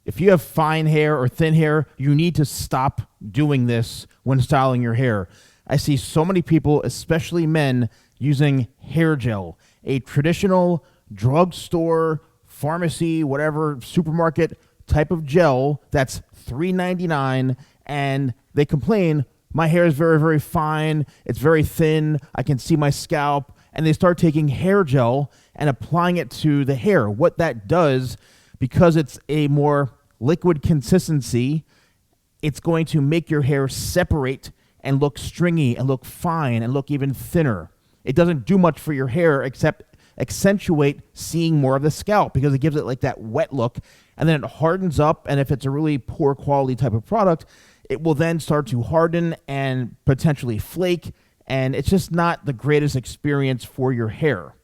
If you have fine hair or thin hair, you need to stop doing this when styling your hair. I see so many people, especially men, using hair gel, a traditional drugstore, pharmacy, whatever, supermarket type of gel that's $3.99, and they complain, my hair is very, very fine, it's very thin, I can see my scalp, and they start taking hair gel and applying it to the hair. What that does, because it's a more liquid consistency, it's going to make your hair separate and look stringy and look fine and look even thinner. It doesn't do much for your hair except accentuate seeing more of the scalp because it gives it like that wet look, and then it hardens up, and if it's a really poor quality type of product, it will then start to harden and potentially flake, and it's just not the greatest experience for your hair.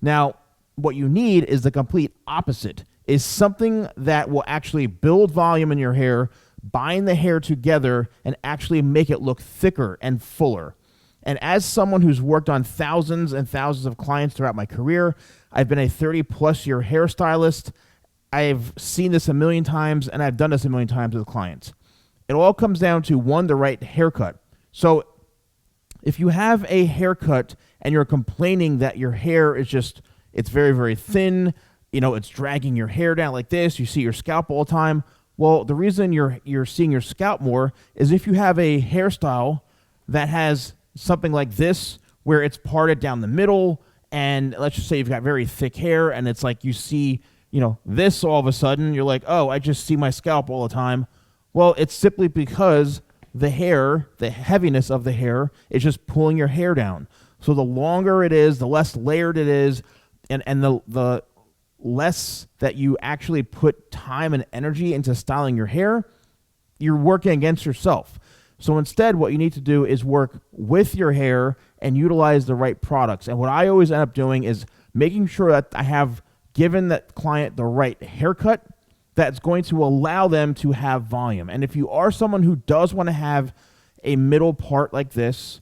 Now, what you need is the complete opposite, is something that will actually build volume in your hair, bind the hair together, and actually make it look thicker and fuller. And as someone who's worked on thousands and thousands of clients throughout my career, I've been a 30-plus year hairstylist. I've seen this a million times, and I've done this a million times with clients. It all comes down to, one, the right haircut. So if you have a haircut and you're complaining that your hair is just, it's very, very thin, it's dragging your hair down like this, you see your scalp all the time. Well, the reason you're seeing your scalp more is if you have a hairstyle that has something like this, where it's parted down the middle, and let's just say you've got very thick hair, and it's like you see, this all of a sudden, you're like, oh, I just see my scalp all the time. Well, it's simply because the hair, the heaviness of the hair, is just pulling your hair down. So the longer it is, the less layered it is, and the less that you actually put time and energy into styling your hair, you're working against yourself. So instead, what you need to do is work with your hair and utilize the right products. And what I always end up doing is making sure that I have given that client the right haircut that's going to allow them to have volume. And if you are someone who does want to have a middle part like this,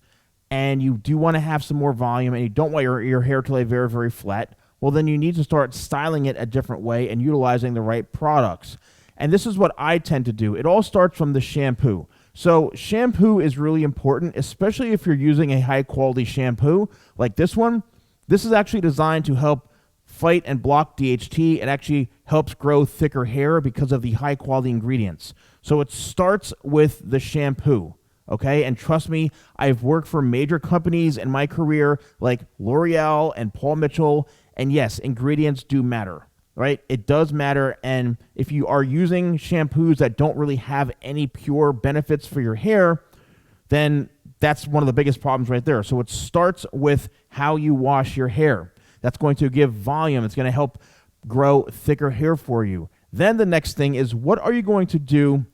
and you do want to have some more volume, and you don't want your hair to lay very, very flat, well, then you need to start styling it a different way and utilizing the right products. And this is what I tend to do. It all starts from the shampoo. So shampoo is really important, especially if you're using a high-quality shampoo like this one. This is actually designed to help fight and block DHT. It actually helps grow thicker hair because of the high-quality ingredients. So it starts with the shampoo, okay? And trust me, I've worked for major companies in my career like L'Oreal and Paul Mitchell, and yes, ingredients do matter. Right? It does matter, and if you are using shampoos that don't really have any pure benefits for your hair, then that's one of the biggest problems right there. So it starts with how you wash your hair. That's going to give volume. It's going to help grow thicker hair for you. Then the next thing is, what are you going to do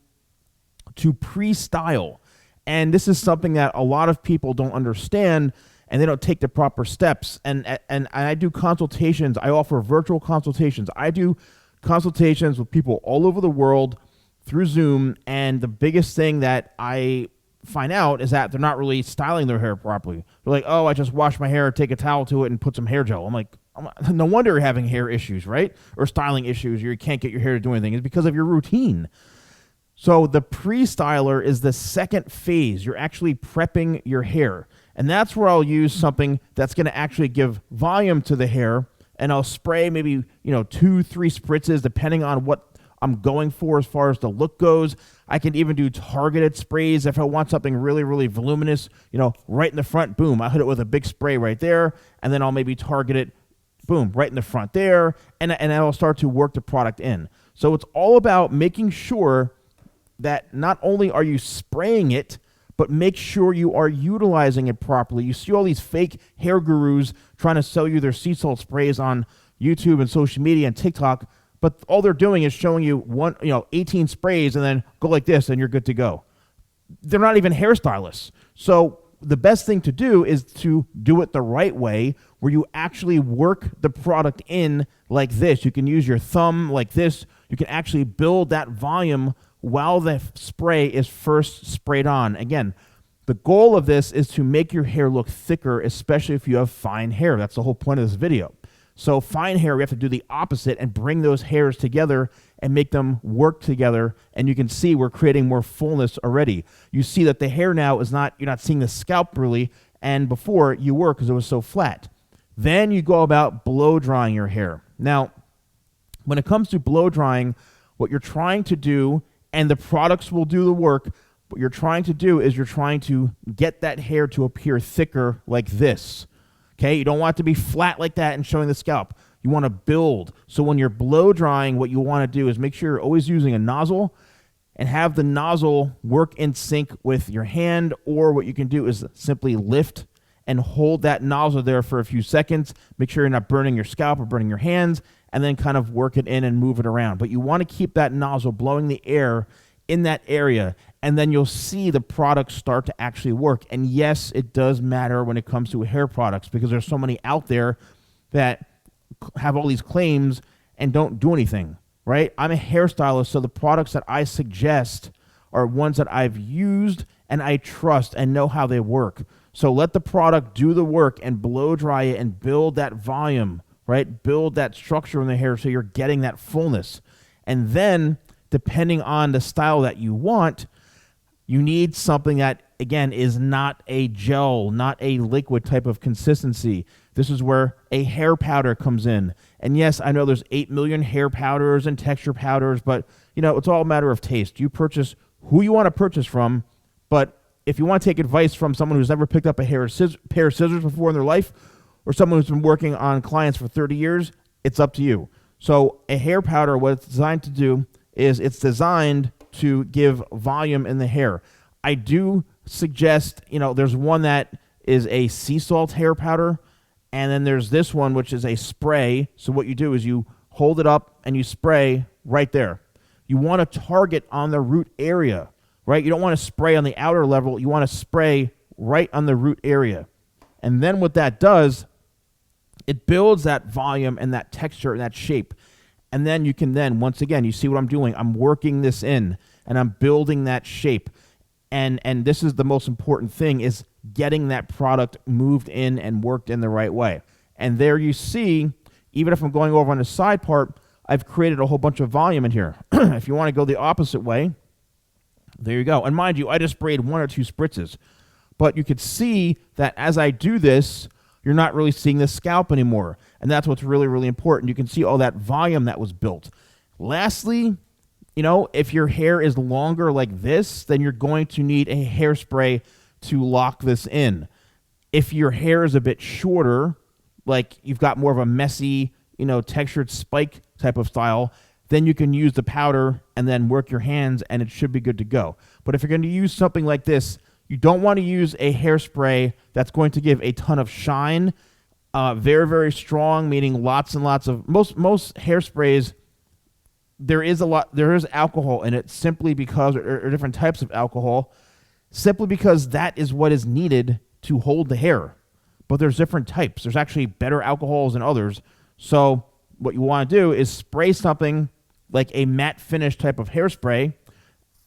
to pre-style? And this is something that a lot of people don't understand, and they don't take the proper steps. And I do consultations. I offer virtual consultations. I do consultations with people all over the world through Zoom, and the biggest thing that I find out is that they're not really styling their hair properly. They're like, oh, I just wash my hair, take a towel to it, and put some hair gel. I'm like, no wonder you're having hair issues, right? Or styling issues, you can't get your hair to do anything. It's because of your routine. So the pre-styler is the second phase. You're actually prepping your hair. And that's where I'll use something that's going to actually give volume to the hair, and I'll spray maybe 2-3 spritzes depending on what I'm going for as far as the look goes. I can even do targeted sprays if I want something really, really voluminous, right in the front, boom, I hit it with a big spray right there, and then I'll maybe target it, boom, right in the front there, and I'll start to work the product in. So it's all about making sure that not only are you spraying it, but make sure you are utilizing it properly. You see all these fake hair gurus trying to sell you their sea salt sprays on YouTube and social media and TikTok, but all they're doing is showing you 18 sprays and then go like this and you're good to go. They're not even hairstylists. So the best thing to do is to do it the right way, where you actually work the product in like this. You can use your thumb like this. You can actually build that volume while the spray is first sprayed on. Again, the goal of this is to make your hair look thicker, especially if you have fine hair. That's the whole point of this video. So fine hair, we have to do the opposite and bring those hairs together and make them work together. And you can see we're creating more fullness already. You see that the hair now is not, you're not seeing the scalp really, and before you were because it was so flat. Then you go about blow drying your hair. Now, when it comes to blow drying, what you're trying to do, and the products will do the work, what you're trying to do is you're trying to get that hair to appear thicker like this. Okay, you don't want it to be flat like that and showing the scalp. You want to build. So when you're blow drying, what you want to do is make sure you're always using a nozzle and have the nozzle work in sync with your hand, or what you can do is simply lift and hold that nozzle there for a few seconds. Make sure you're not burning your scalp or burning your hands, and then kind of work it in and move it around. But you want to keep that nozzle blowing the air in that area, and then you'll see the products start to actually work. And yes, it does matter when it comes to hair products, because there's so many out there that have all these claims and don't do anything, right? I'm a hairstylist, so the products that I suggest are ones that I've used and I trust and know how they work. So let the product do the work and blow dry it and build that volume, right? Build that structure in the hair so you're getting that fullness. And then, depending on the style that you want, you need something that, again, is not a gel, not a liquid type of consistency. This is where a hair powder comes in. And yes, I know there's 8 million hair powders and texture powders, but it's all a matter of taste. You purchase who you want to purchase from, but if you want to take advice from someone who's never picked up a pair of scissors before in their life, or someone who's been working on clients for 30 years, it's up to you. So a hair powder, what it's designed to do is it's designed to give volume in the hair. I do suggest, there's one that is a sea salt hair powder, and then there's this one, which is a spray. So what you do is you hold it up and you spray right there. You want to target on the root area, right? You don't want to spray on the outer level. You want to spray right on the root area. And then what that does, it builds that volume and that texture and that shape. And then you can once again, you see what I'm doing. I'm working this in and I'm building that shape. And this is the most important thing, is getting that product moved in and worked in the right way. And there you see, even if I'm going over on the side part, I've created a whole bunch of volume in here. If you want to go the opposite way, there you go. And mind you, I just sprayed 1 or 2 spritzes. But you could see that as I do this, you're not really seeing the scalp anymore. And that's what's really, really important. You can see all that volume that was built. Lastly, if your hair is longer like this, then you're going to need a hairspray to lock this in. If your hair is a bit shorter, like you've got more of a messy, textured spike type of style, then you can use the powder and then work your hands and it should be good to go. But if you're going to use something like this, you don't want to use a hairspray that's going to give a ton of shine. Very, very strong, meaning lots and lots of, most hairsprays, there is alcohol in it simply because, or different types of alcohol, simply because that is what is needed to hold the hair. But there's different types. There's actually better alcohols than others. So what you want to do is spray something like a matte finish type of hairspray,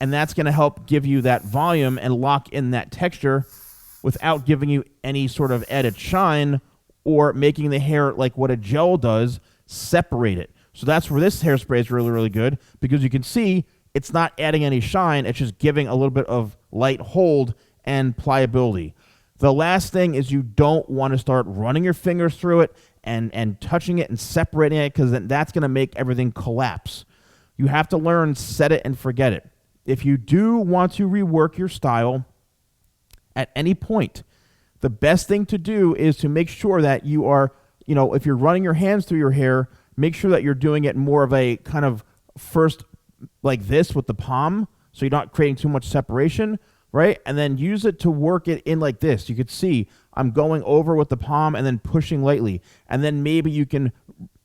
and that's going to help give you that volume and lock in that texture without giving you any sort of added shine or making the hair, like what a gel does, separate it. So that's where this hairspray is really, really good, because you can see it's not adding any shine. It's just giving a little bit of light hold and pliability. The last thing is you don't want to start running your fingers through it and touching it and separating it, because then that's going to make everything collapse. You have to learn set it and forget it. If you do want to rework your style at any point, the best thing to do is to make sure that you are, if you're running your hands through your hair, make sure that you're doing it more of a kind of first like this with the palm, so you're not creating too much separation, right? And then use it to work it in like this. You could see I'm going over with the palm and then pushing lightly. And then maybe you can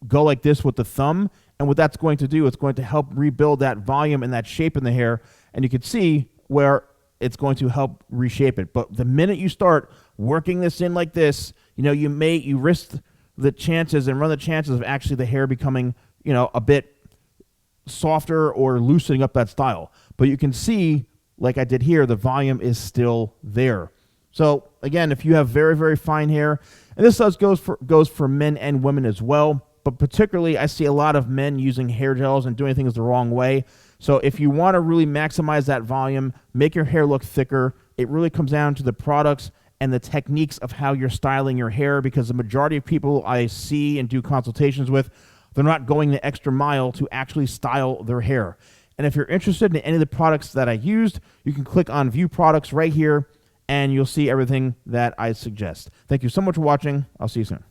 go like this with the thumb. And what that's going to do, it's going to help rebuild that volume and that shape in the hair. And you can see where it's going to help reshape it. But the minute you start working this in like this, you risk the chances and run the chances of actually the hair becoming, a bit softer or loosening up that style. But you can see, like I did here, the volume is still there. So again, if you have very, very fine hair, and this goes for men and women as well, but particularly I see a lot of men using hair gels and doing things the wrong way. So if you want to really maximize that volume, make your hair look thicker, it really comes down to the products and the techniques of how you're styling your hair, because the majority of people I see and do consultations with, they're not going the extra mile to actually style their hair. And if you're interested in any of the products that I used, you can click on View Products right here, and you'll see everything that I suggest. Thank you so much for watching. I'll see you soon.